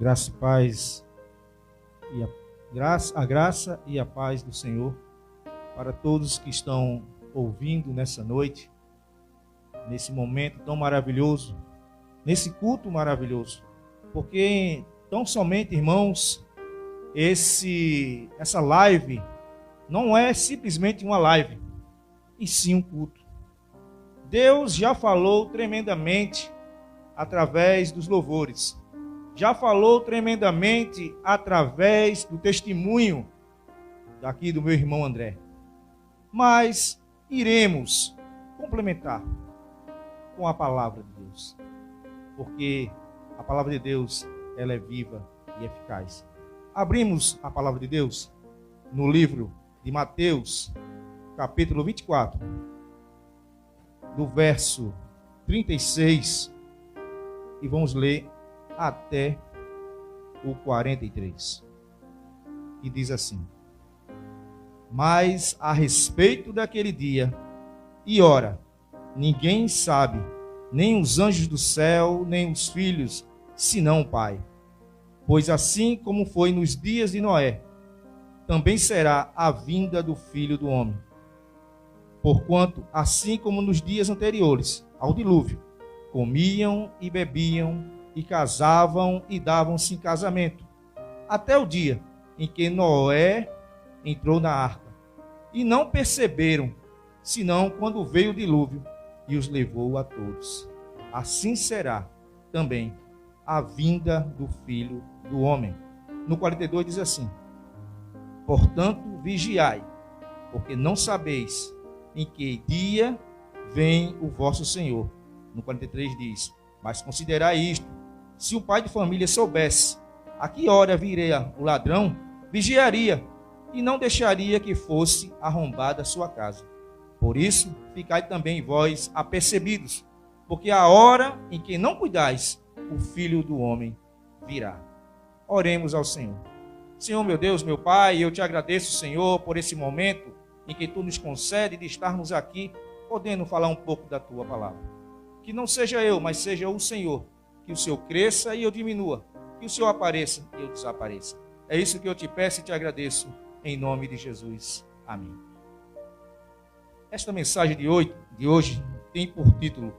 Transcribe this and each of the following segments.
Graça e paz, e a graça e a paz do Senhor para todos que estão ouvindo nessa noite, nesse momento tão maravilhoso, nesse culto maravilhoso, porque tão somente, irmãos, essa live não é simplesmente uma live, e sim um culto. Deus já falou tremendamente através dos louvores, já falou tremendamente através do testemunho daqui do meu irmão André. Mas iremos complementar com a palavra de Deus, porque a palavra de Deus, ela é viva e eficaz. Abrimos a palavra de Deus no livro de Mateus, capítulo 24, do verso 36, e vamos ler até o 43, e diz assim: Mas a respeito daquele dia e hora, ninguém sabe, nem os anjos do céu, nem os filhos, senão o Pai. Pois assim como foi nos dias de Noé, também será a vinda do Filho do Homem. Porquanto, assim como nos dias anteriores ao dilúvio, comiam e bebiam, e casavam e davam-se em casamento, até o dia em que Noé entrou na arca. E não perceberam, senão quando veio o dilúvio e os levou a todos. Assim será também a vinda do Filho do Homem. No 42 diz assim: Portanto, vigiai, porque não sabeis em que dia vem o vosso Senhor. No 43 diz: Mas considerai isto, se o pai de família soubesse a que hora viria o ladrão, vigiaria e não deixaria que fosse arrombada a sua casa. Por isso, ficai também vós apercebidos, porque a hora em que não cuidais, o Filho do Homem virá. Oremos ao Senhor. Senhor, meu Deus, meu Pai, eu te agradeço, Senhor, por esse momento em que tu nos concede de estarmos aqui, podendo falar um pouco da tua palavra. Que não seja eu, mas seja o Senhor. Que o Senhor cresça e eu diminua. Que o Senhor apareça e eu desapareça. É isso que eu te peço e te agradeço, em nome de Jesus. Amém. Esta mensagem de hoje tem por título...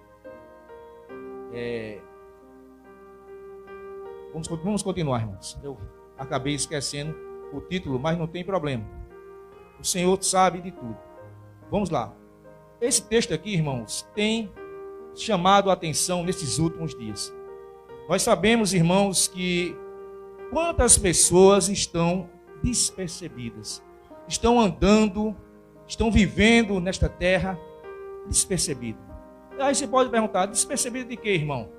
Vamos continuar, irmãos. Eu acabei esquecendo o título, mas não tem problema. O Senhor sabe de tudo. Vamos lá. Esse texto aqui, irmãos, tem chamado a atenção nesses últimos dias. Nós sabemos, irmãos, que quantas pessoas estão despercebidas, estão andando, estão vivendo nesta terra despercebido. Aí você pode perguntar, despercebido de quê, irmão?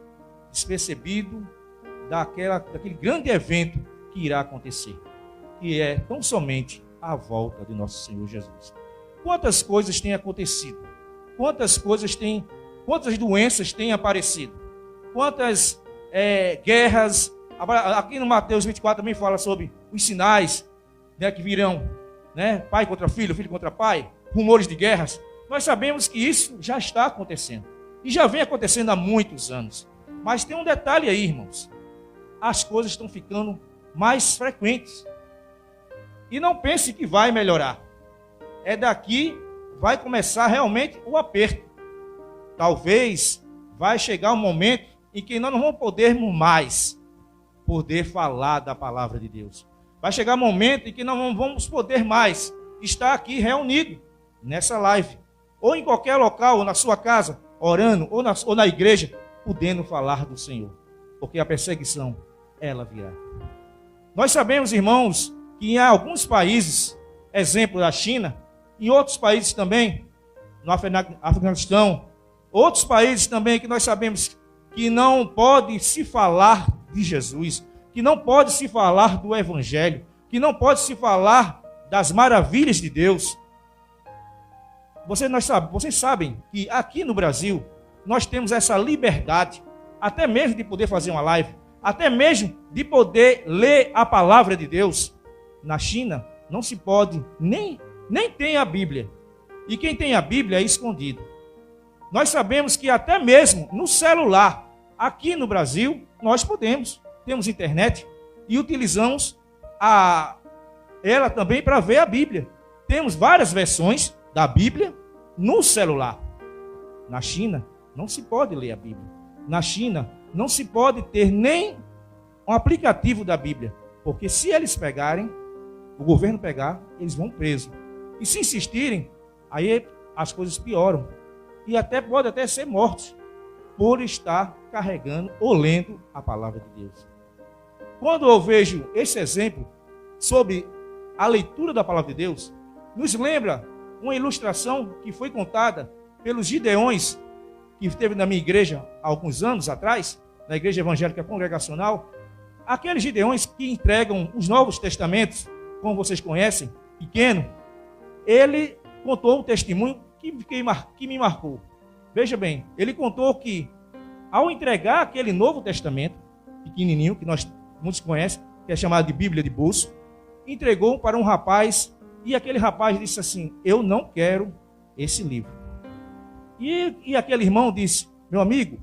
Despercebido daquele grande evento que irá acontecer, que é tão somente a volta de nosso Senhor Jesus. Quantas coisas têm acontecido? Quantas doenças têm aparecido? Quantas guerras? Aqui no Mateus 24 também fala sobre os sinais, né, que virão, né? Pai contra filho, filho contra pai, rumores de guerras. Nós sabemos que isso já está acontecendo e já vem acontecendo há muitos anos. Mas tem um detalhe aí, irmãos: as coisas estão ficando mais frequentes. E não pense que vai melhorar. É daqui vai começar realmente o aperto. Talvez vai chegar um momento em que nós não vamos poder falar da palavra de Deus. Vai chegar um momento em que nós não vamos poder mais estar aqui reunido nessa live, ou em qualquer local, ou na sua casa, orando, ou na igreja, podendo falar do Senhor. Porque a perseguição, ela virá. Nós sabemos, irmãos, que em alguns países, exemplo da China, em outros países também, no Afeganistão, outros países também que nós sabemos que não pode se falar de Jesus, que não pode se falar do Evangelho, que não pode se falar das maravilhas de Deus. Vocês sabem que aqui no Brasil, nós temos essa liberdade, até mesmo de poder fazer uma live, até mesmo de poder ler a palavra de Deus. Na China, não se pode, nem tem a Bíblia. E quem tem a Bíblia é escondido. Nós sabemos que até mesmo no celular, aqui no Brasil, nós temos internet, e utilizamos ela também para ver a Bíblia. Temos várias versões da Bíblia no celular. Na China, não se pode ler a Bíblia. Na China, não se pode ter nem um aplicativo da Bíblia, porque se eles pegarem, o governo pegar, eles vão presos. E se insistirem, aí as coisas pioram. E pode até ser mortos por estar carregando ou lendo a palavra de Deus. Quando eu vejo esse exemplo sobre a leitura da palavra de Deus, nos lembra uma ilustração que foi contada pelos Gideões, que esteve na minha igreja há alguns anos atrás, na igreja evangélica congregacional. Aqueles Gideões que entregam os Novos Testamentos, como vocês conhecem, pequeno, ele contou um testemunho que me marcou. Veja bem, ele contou que ao entregar aquele Novo Testamento, pequenininho, que muitos conhecem, que é chamado de Bíblia de bolso, entregou para um rapaz, e aquele rapaz disse assim: eu não quero esse livro. E aquele irmão disse: meu amigo,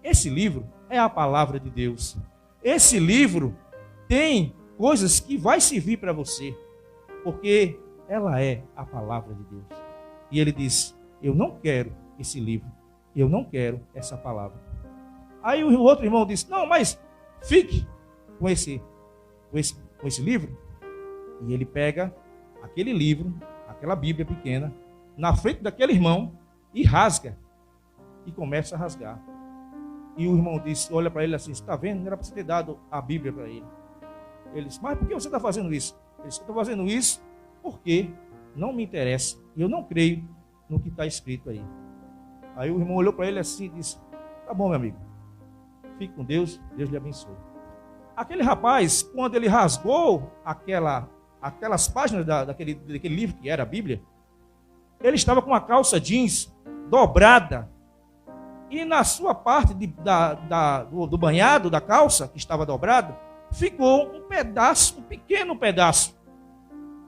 esse livro é a palavra de Deus. Esse livro tem coisas que vai servir para você, porque ela é a palavra de Deus. E ele disse: eu não quero esse livro, eu não quero essa palavra. Aí o outro irmão disse: não, mas fique com esse livro. E ele pega aquele livro, aquela Bíblia pequena, na frente daquele irmão e rasga. E começa a rasgar. E o irmão disse, olha para ele assim: está vendo? Não era para você ter dado a Bíblia para ele. Ele disse: mas por que você está fazendo isso? Ele disse: eu estou fazendo isso porque não me interessa. E eu não creio no que está escrito aí. Aí o irmão olhou para ele assim e disse: tá bom, meu amigo, fique com Deus, Deus lhe abençoe. Aquele rapaz, quando ele rasgou aquelas páginas daquele livro que era a Bíblia, ele estava com a calça jeans dobrada, e na sua parte do banhado da calça, que estava dobrado, ficou um pequeno pedaço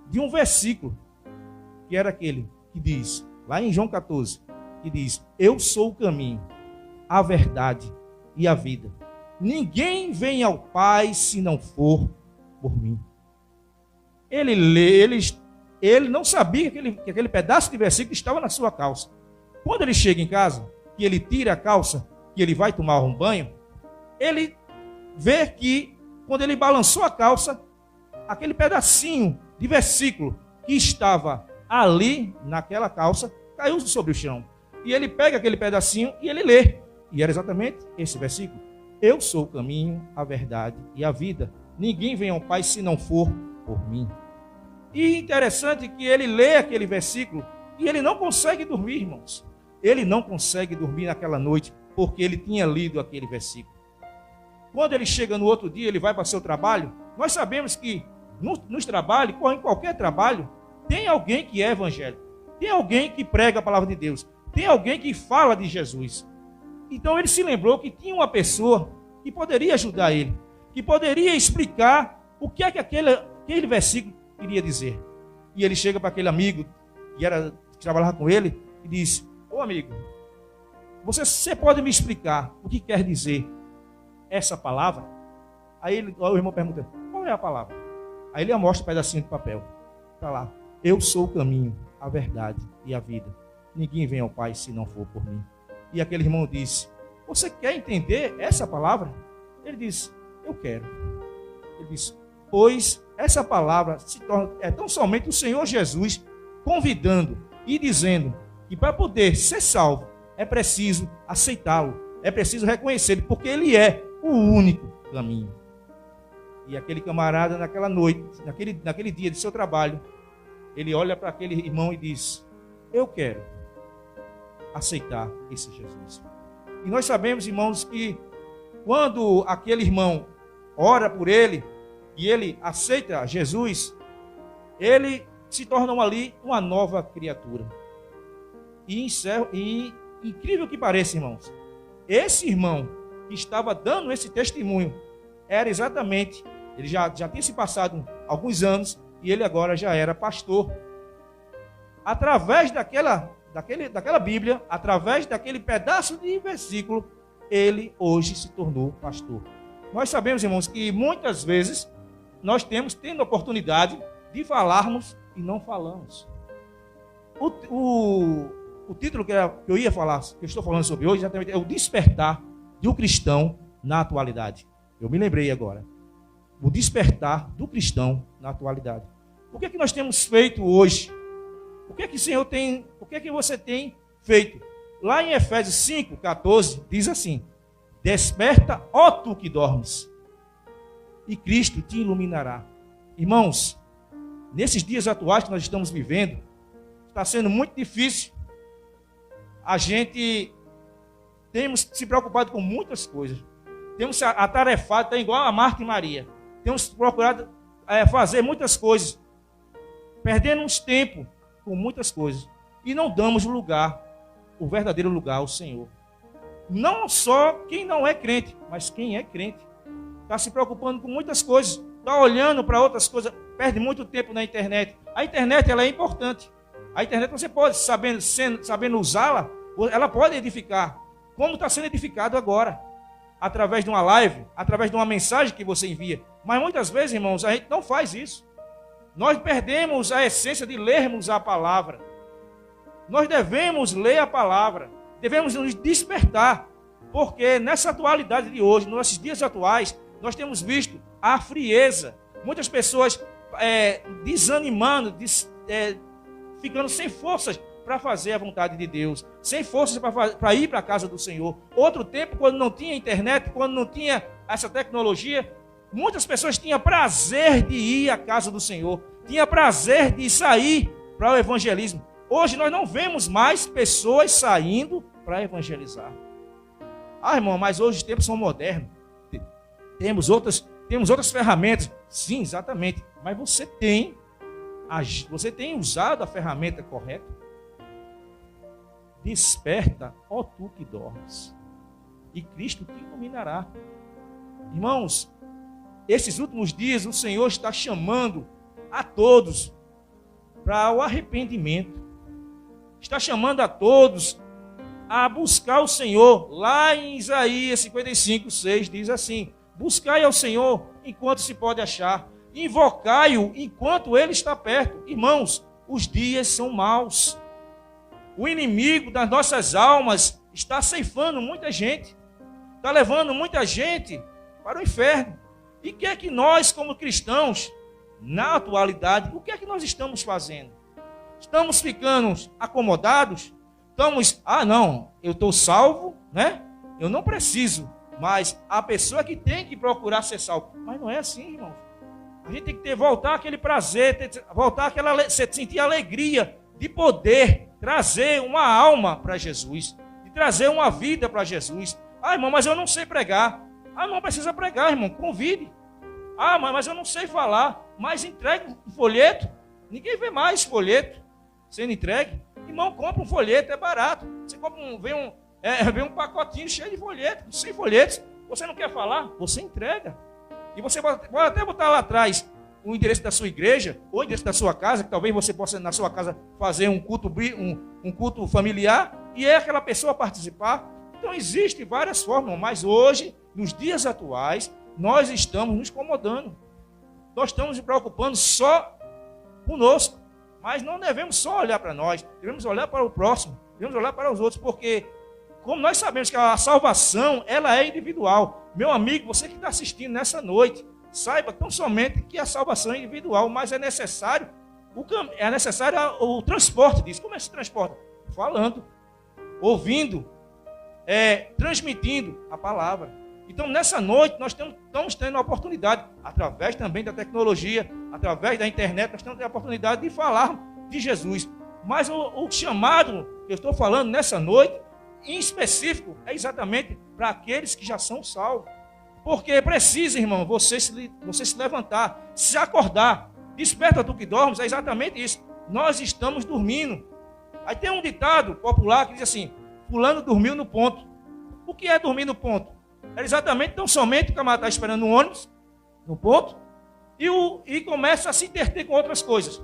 de um versículo, que era aquele que diz, lá em João 14, que diz: eu sou o caminho, a verdade e a vida. Ninguém vem ao Pai se não for por mim. Ele não sabia que aquele pedaço de versículo estava na sua calça. Quando ele chega em casa, que ele tira a calça, que ele vai tomar um banho, ele vê que, quando ele balançou a calça, aquele pedacinho de versículo que estava ali naquela calça caiu sobre o chão. E ele pega aquele pedacinho e ele lê. E era exatamente esse versículo: eu sou o caminho, a verdade e a vida. Ninguém vem ao Pai se não for por mim. E interessante que ele lê aquele versículo e ele não consegue dormir, irmãos. Ele não consegue dormir naquela noite porque ele tinha lido aquele versículo. Quando ele chega no outro dia, ele vai para o seu trabalho. Nós sabemos que nos trabalhos, em qualquer trabalho, tem alguém que é evangélico. Tem alguém que prega a palavra de Deus. Tem alguém que fala de Jesus. Então ele se lembrou que tinha uma pessoa que poderia ajudar ele, que poderia explicar o que é que aquele versículo queria dizer. E ele chega para aquele amigo que trabalhava com ele e diz: ô amigo, você pode me explicar o que quer dizer essa palavra? Aí o irmão pergunta: qual é a palavra? Aí ele mostra um pedacinho de papel. Está lá: eu sou o caminho, a verdade e a vida. Ninguém vem ao Pai se não for por mim. E aquele irmão disse: você quer entender essa palavra? Ele disse: eu quero. Ele disse: pois essa palavra é tão somente o Senhor Jesus convidando e dizendo que para poder ser salvo é preciso aceitá-lo, é preciso reconhecê-lo, porque ele é o único caminho. E aquele camarada, naquela noite, naquele dia de seu trabalho, ele olha para aquele irmão e diz: eu quero aceitar esse Jesus. E nós sabemos, irmãos, que quando aquele irmão ora por ele e ele aceita Jesus, ele se torna ali uma nova criatura. E incrível que pareça, irmãos, esse irmão que estava dando esse testemunho era exatamente, ele já tinha se passado alguns anos e ele agora já era pastor. Através daquela Bíblia, através daquele pedaço de versículo, ele hoje se tornou pastor. Nós sabemos, irmãos, que muitas vezes nós temos tendo a oportunidade de falarmos e não falamos. O título que eu ia falar, que eu estou falando sobre hoje, exatamente é o despertar do cristão na atualidade. Eu me lembrei agora. O despertar do cristão na atualidade. O que é que nós temos feito hoje? O que é que o Senhor tem, o que é que você tem feito? Lá em Efésios 5:14 diz assim: desperta, ó tu que dormes, e Cristo te iluminará. Irmãos, nesses dias atuais que nós estamos vivendo, está sendo muito difícil. A gente temos se preocupado com muitas coisas. Temos atarefado, está igual a Marta e Maria. Temos procurado fazer muitas coisas, perdemos tempo com muitas coisas e não damos lugar, o verdadeiro lugar ao Senhor. Não só quem não é crente, mas quem é crente está se preocupando com muitas coisas, está olhando para outras coisas, perde muito tempo na internet. A internet, ela é importante. A internet, você pode, sabendo usá-la, ela pode edificar, como está sendo edificado agora, através de uma live, através de uma mensagem que você envia. Mas muitas vezes, irmãos, a gente não faz isso. Nós perdemos a essência de lermos a palavra. Nós devemos ler a palavra, devemos nos despertar, porque nessa atualidade de hoje, nesses dias atuais, nós temos visto a frieza, muitas pessoas desanimando, ficando sem forças para fazer a vontade de Deus, sem forças para ir para a casa do Senhor. Outro tempo, quando não tinha internet, quando não tinha essa tecnologia, muitas pessoas tinham prazer de ir à casa do Senhor, tinham prazer de sair para o evangelismo. Hoje nós não vemos mais pessoas saindo para evangelizar. Ah, irmão, mas hoje os tempos são modernos. Temos outras ferramentas. Sim, exatamente. Mas você tem usado a ferramenta correta? Desperta, ó tu que dormes, e Cristo te iluminará. Irmãos, esses últimos dias o Senhor está chamando a todos para o arrependimento. Está chamando a todos a buscar o Senhor. Lá em Isaías 55:6 diz assim: buscai ao Senhor enquanto se pode achar, invocai-o enquanto ele está perto. Irmãos, os dias são maus. O inimigo das nossas almas está ceifando muita gente, está levando muita gente para o inferno. E o que é que nós, como cristãos, na atualidade, o que é que nós estamos fazendo? Estamos ficando acomodados? Estamos, não, eu estou salvo, né? Eu não preciso, mas a pessoa que tem que procurar ser salvo. Mas não é assim, irmãos. A gente tem que voltar aquele prazer, sentir a alegria de poder trazer uma alma para Jesus, de trazer uma vida para Jesus. Irmão, mas eu não sei pregar. Não precisa pregar, irmão, convide. Mas eu não sei falar. Mas entregue um folheto. Ninguém vê mais folheto sendo entregue. Irmão, compra um folheto, é barato. Você compra vem um pacotinho cheio de folhetos, 100 folhetos. Você não quer falar? Você entrega. E você pode até botar lá atrás o endereço da sua igreja, ou o endereço da sua casa, que talvez você possa na sua casa fazer um culto familiar, e aquela pessoa participar. Então existem várias formas, mas hoje, nos dias atuais, nós estamos nos incomodando. Nós estamos nos preocupando só conosco, mas não devemos só olhar para nós, devemos olhar para o próximo, devemos olhar para os outros, porque como nós sabemos que a salvação, ela é individual. Meu amigo, você que está assistindo nessa noite, saiba tão somente que a salvação é individual, mas é necessário o transporte disso. Como é que se transporta? Falando, ouvindo, transmitindo a palavra. Então, nessa noite, nós estamos tendo a oportunidade, através também da tecnologia, através da internet, nós estamos tendo a oportunidade de falar de Jesus. Mas o chamado que eu estou falando nessa noite, em específico, é exatamente para aqueles que já são salvos. Porque precisa, irmão, você se levantar, se acordar. Desperta tu que dormes, é exatamente isso. Nós estamos dormindo. Aí tem um ditado popular que diz assim: fulano dormiu no ponto. O que é dormir no ponto? É exatamente, tão somente o camarada está esperando um ônibus, no ponto, e começa a se interter com outras coisas.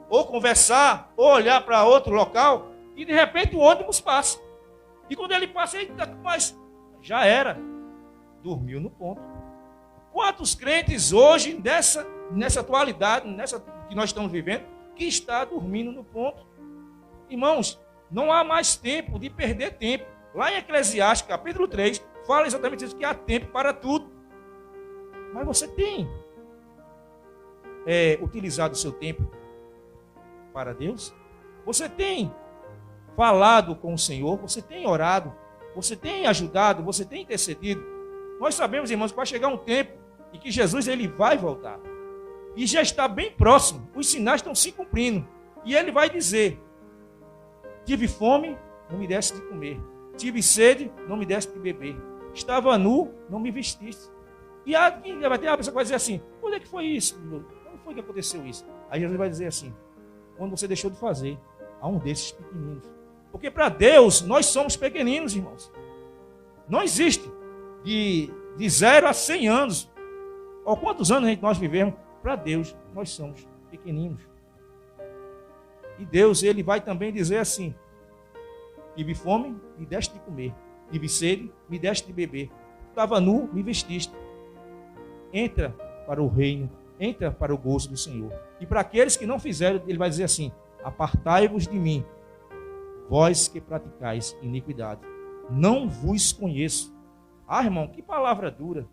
Ou conversar, ou olhar para outro local, e de repente o ônibus passa. E quando ele passa, mas já era. Dormiu no ponto. quantos crentes hoje, nessa atualidade, nessa que nós estamos vivendo, que está dormindo no ponto? Irmãos, não há mais tempo de perder tempo. Lá em Eclesiastes, capítulo 3, fala exatamente isso, que há tempo para tudo. Mas você tem utilizado o seu tempo para Deus? Você tem falado com o Senhor? Você tem orado? Você tem ajudado? Você tem intercedido? Nós sabemos, irmãos, que vai chegar um tempo em que Jesus ele vai voltar. E já está bem próximo. Os sinais estão se cumprindo. E ele vai dizer: tive fome, não me deste de comer. Tive sede, não me deste de beber. Estava nu, não me vestiste. E vai ter uma pessoa que vai dizer assim: quando é que foi isso? Quando foi que aconteceu isso? Aí Jesus vai dizer assim: quando você deixou de fazer a um desses pequeninos. Porque para Deus, nós somos pequeninos, irmãos. Não existe de 0 a 100 anos. Ou quantos anos nós vivemos? Para Deus, nós somos pequeninos. E Deus, ele vai também dizer assim: tive fome, me deste de comer. Tive sede, me deste de beber. Estava nu, me vestiste. Entra para o reino, entra para o gozo do Senhor. E para aqueles que não fizeram, ele vai dizer assim: apartai-vos de mim, vós que praticais iniquidade. Não vos conheço. Ah, irmão, que palavra dura.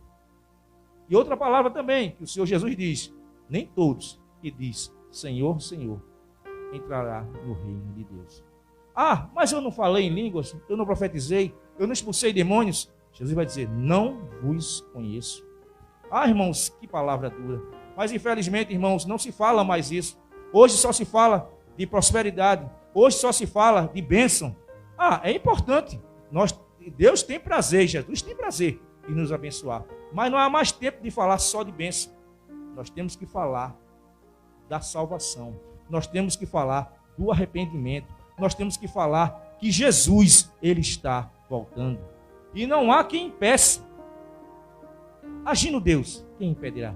E outra palavra também, que o Senhor Jesus diz: nem todos que diz Senhor, Senhor, entrará no reino de Deus. Ah, mas eu não falei em línguas, eu não profetizei, eu não expulsei demônios. Jesus vai dizer: não vos conheço. Ah, irmãos, que palavra dura. Mas infelizmente, irmãos, não se fala mais isso. Hoje só se fala de prosperidade. Hoje só se fala de bênção. Ah, é importante. Deus tem prazer, Jesus tem prazer em nos abençoar. Mas não há mais tempo de falar só de bênção. Nós temos que falar da salvação. Nós temos que falar do arrependimento. Nós temos que falar que Jesus, ele está voltando. E não há quem impeça. Agindo Deus, quem impedirá?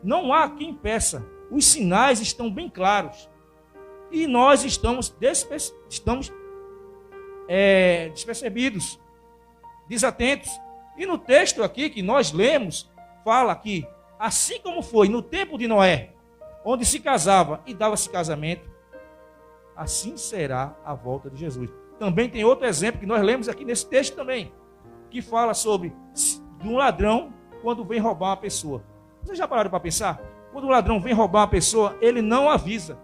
Não há quem impeça. Os sinais estão bem claros. E nós estamos despercebidos, desatentos. E no texto aqui que nós lemos, fala que assim como foi no tempo de Noé, onde se casava e dava-se casamento, assim será a volta de Jesus. Também tem outro exemplo que nós lemos aqui nesse texto também, que fala sobre um ladrão quando vem roubar uma pessoa. Vocês já pararam para pensar? Quando o ladrão vem roubar uma pessoa, ele não avisa.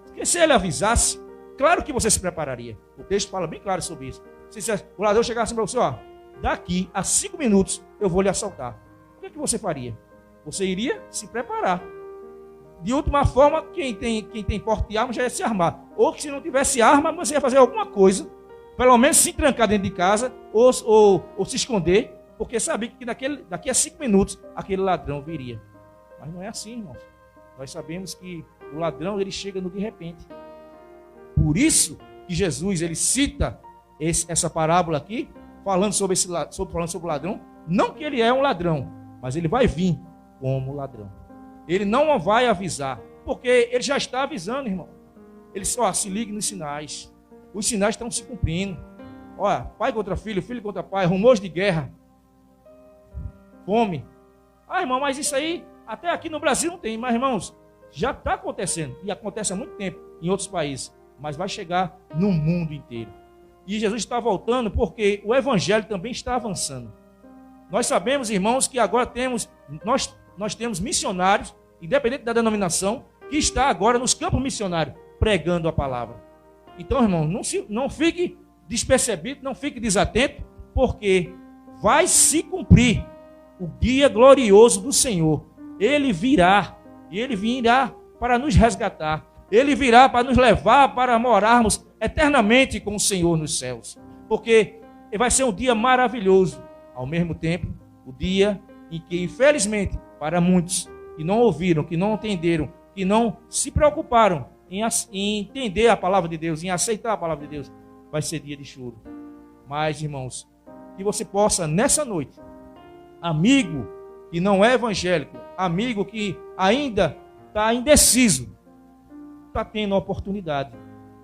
Porque se ele avisasse, claro que você se prepararia. O texto fala bem claro sobre isso. Se o ladrão chegasse para você: ó, daqui a 5 minutos eu vou lhe assaltar. O que é que você faria? Você iria se preparar. De última forma, quem tem porte de arma já ia se armar. Ou que se não tivesse arma, você ia fazer alguma coisa, pelo menos se trancar dentro de casa, ou se esconder, porque sabia que daqui a 5 minutos aquele ladrão viria. Mas não é assim, irmãos. Nós sabemos que o ladrão ele chega no de repente. Por isso que Jesus ele cita essa parábola aqui, falando sobre o ladrão. Não que ele é um ladrão, mas ele vai vir como ladrão. Ele não vai avisar, porque ele já está avisando, irmão. Ele só se ligue nos sinais. Os sinais estão se cumprindo. Olha, pai contra filho, filho contra pai, rumores de guerra, fome. Ah, irmão, mas isso aí até aqui no Brasil não tem. Mas, irmãos, já está acontecendo. E acontece há muito tempo em outros países. Mas vai chegar no mundo inteiro. E Jesus está voltando porque o evangelho também está avançando. Nós sabemos, irmãos, que agora nós temos missionários, independente da denominação, que está agora nos campos missionários, pregando a palavra. Então, irmão, não fique despercebido, não fique desatento, porque vai se cumprir o dia glorioso do Senhor. Ele virá, e ele virá para nos resgatar. Ele virá para nos levar para morarmos eternamente com o Senhor nos céus. Porque vai ser um dia maravilhoso. Ao mesmo tempo, o dia em que, infelizmente, para muitos que não ouviram, que não entenderam, que não se preocuparam em entender a palavra de Deus, em aceitar a palavra de Deus, vai ser dia de choro. Mas, irmãos, que você possa, nessa noite, amigo que não é evangélico, amigo que ainda está indeciso, está tendo a oportunidade.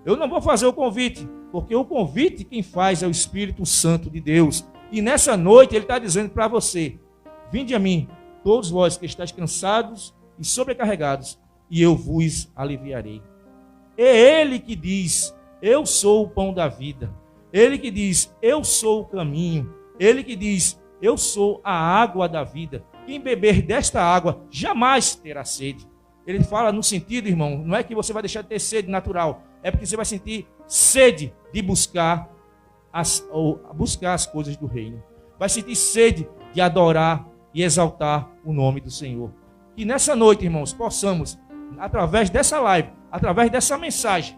Eu não vou fazer o convite, porque o convite quem faz é o Espírito Santo de Deus. E nessa noite ele está dizendo para você: vinde a mim, todos vós que estáis cansados e sobrecarregados, e eu vos aliviarei. É Ele que diz, eu sou o pão da vida. Ele que diz, eu sou o caminho. Ele que diz, eu sou a água da vida. Quem beber desta água jamais terá sede. Ele fala no sentido, irmão, não é que você vai deixar de ter sede natural, é porque você vai sentir sede de buscar as coisas do reino. Vai sentir sede de adorar e exaltar o nome do Senhor. Que nessa noite, irmãos, possamos, através dessa live, através dessa mensagem,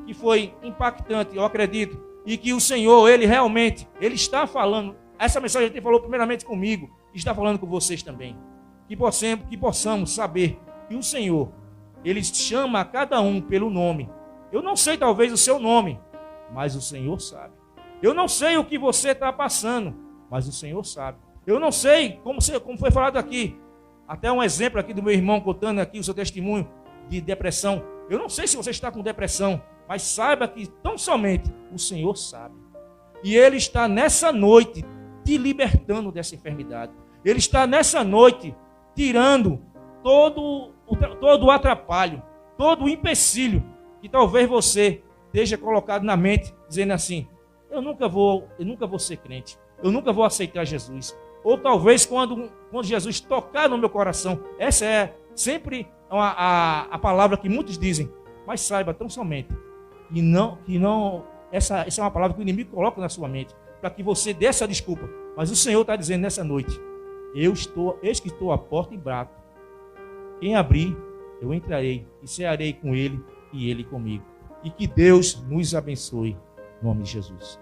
que foi impactante, eu acredito, e que o Senhor, Ele realmente, Ele está falando, essa mensagem Ele falou primeiramente comigo, e está falando com vocês também. Que possamos saber que o Senhor, Ele chama a cada um pelo nome. Eu não sei talvez o seu nome, mas o Senhor sabe. Eu não sei o que você está passando, mas o Senhor sabe. Eu não sei, como foi falado aqui, até um exemplo aqui do meu irmão contando aqui o seu testemunho de depressão. Eu não sei se você está com depressão, mas saiba que tão somente o Senhor sabe. E Ele está nessa noite te libertando dessa enfermidade. Ele está nessa noite tirando todo o atrapalho, todo o empecilho que talvez você esteja colocado na mente, dizendo assim, eu nunca vou ser crente, eu nunca vou aceitar Jesus. Ou talvez quando Jesus tocar no meu coração, essa é sempre a palavra que muitos dizem, mas saiba tão somente essa é uma palavra que o inimigo coloca na sua mente, para que você dê essa desculpa. Mas o Senhor está dizendo nessa noite, eis que estou à porta e bato. Quem abrir, eu entrarei e cearei com ele e ele comigo. E que Deus nos abençoe, em nome de Jesus.